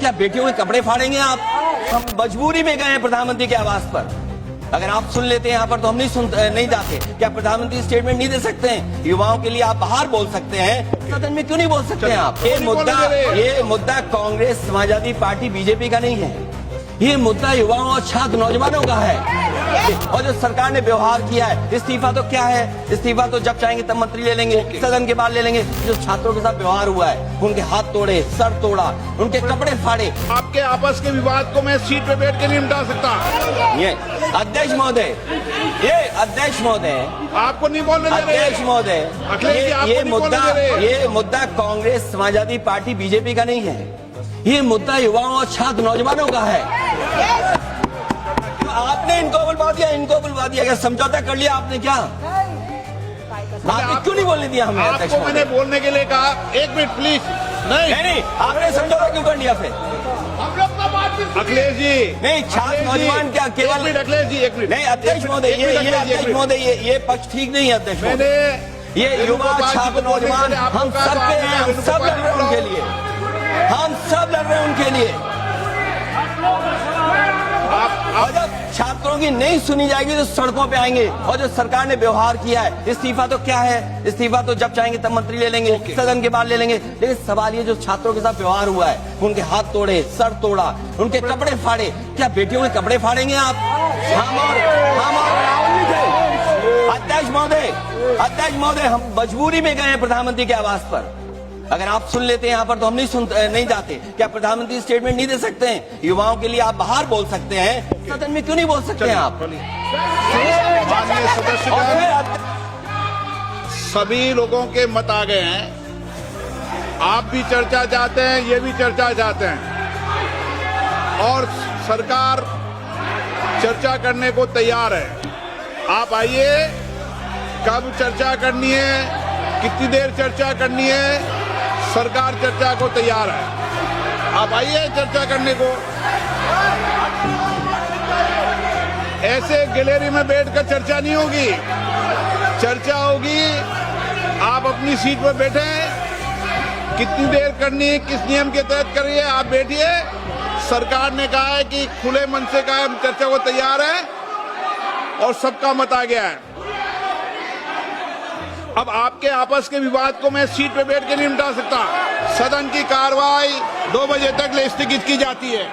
क्या बेटियों के कपड़े फाड़ेंगे आप? हम मजबूरी में गए हैं प्रधानमंत्री के आवास पर। अगर आप सुन लेते हैं यहाँ पर तो हम नहीं जाते। क्या प्रधानमंत्री स्टेटमेंट नहीं दे सकते हैं? युवाओं के लिए आप बाहर बोल सकते हैं, सदन में क्यों नहीं बोल सकते हैं आप? ये मुद्दा कांग्रेस, समाजवादी पार्टी, बीजेपी का नहीं है। ये मुद्दा युवाओं और छात्र नौजवानों का है। और जो सरकार ने व्यवहार किया है, इस्तीफा तो क्या है? इस्तीफा तो जब चाहेंगे तब मंत्री ले लेंगे, सदन के बाद ले लेंगे। जो छात्रों के साथ व्यवहार हुआ है, उनके हाथ तोड़े, सर तोड़ा, उनके कपड़े फाड़े। आपके आपस के विवाद को मैं सीट पे बैठ के नहीं मिटा सकता। ये अध्यक्ष महोदय, आपको नहीं बोलने दे रहे। अध्यक्ष महोदय, ये मुद्दा कांग्रेस, समाजवादी पार्टी, बीजेपी का नहीं है। ये मुद्दा युवाओं और छात्र नौजवानों का है। आपने इनको बुलवा दिया, क्या समझौता कर लिया आपने? क्या आपने क्यों नहीं बोलने दिया हमें? आपको मैंने बोलने के लिए कहा, एक मिनट प्लीज। नहीं, आपने समझौता क्यों कर लिया फिर? हम लोग तो बात अखिलेश जी नहीं, छात्र नौजवान क्या केवल? अखिलेश जी एक मिनट। नहीं अध्यक्ष महोदय, ये पक्ष ठीक नहीं है अध्यक्ष महोदय। ये युवा, छात्र, नौजवान हम सब पे हैं, हम सब लड़ रहे हैं उनके लिए, हम सब लड़ रहे हैं उनके लिए। और जब छात्रों की नहीं सुनी जाएगी तो सड़कों पे आएंगे। और जो सरकार ने व्यवहार किया है, इस्तीफा तो क्या है? इस्तीफा तो जब चाहेंगे तब मंत्री ले लेंगे, सदन के बाद ले लेंगे। लेकिन सवाल ये, जो छात्रों के साथ व्यवहार हुआ है, उनके हाथ तोड़े, सर तोड़ा, उनके कपड़े फाड़े, क्या बेटियों के कपड़े फाड़ेंगे आप? हम और राहुल जी थे। अध्यक्ष महोदय, हम मजबूरी में गए हैं प्रधानमंत्री के आवास पर। अगर आप सुन लेते हैं यहाँ पर तो हम नहीं जाते। क्या प्रधानमंत्री स्टेटमेंट नहीं दे सकते हैं? युवाओं के लिए आप बाहर बोल सकते हैं, सदन में क्यों नहीं बोल सकते हैं आप? माननीय सदस्यगण, सभी लोगों के मत आ गए हैं। आप भी चर्चा चाहते हैं, ये भी चर्चा चाहते हैं, और सरकार चर्चा करने को तैयार है। आप आइए, कब चर्चा करनी है, कितनी देर चर्चा करनी है, सरकार चर्चा को तैयार है। आप आइए चर्चा करने को। ऐसे गैलरी में बैठकर चर्चा नहीं होगी, चर्चा होगी। आप अपनी सीट पर बैठे, कितनी देर करनी है, किस नियम के तहत करिए, आप बैठिए। सरकार ने कहा है कि खुले मन से कहा हम चर्चा को तैयार है, और सबका मत आ गया है। अब आपके आपस के विवाद को मैं सीट पे बैठ के नहीं मिटा सकता। सदन की कार्रवाई 2 बजे तक स्थगित की जाती है।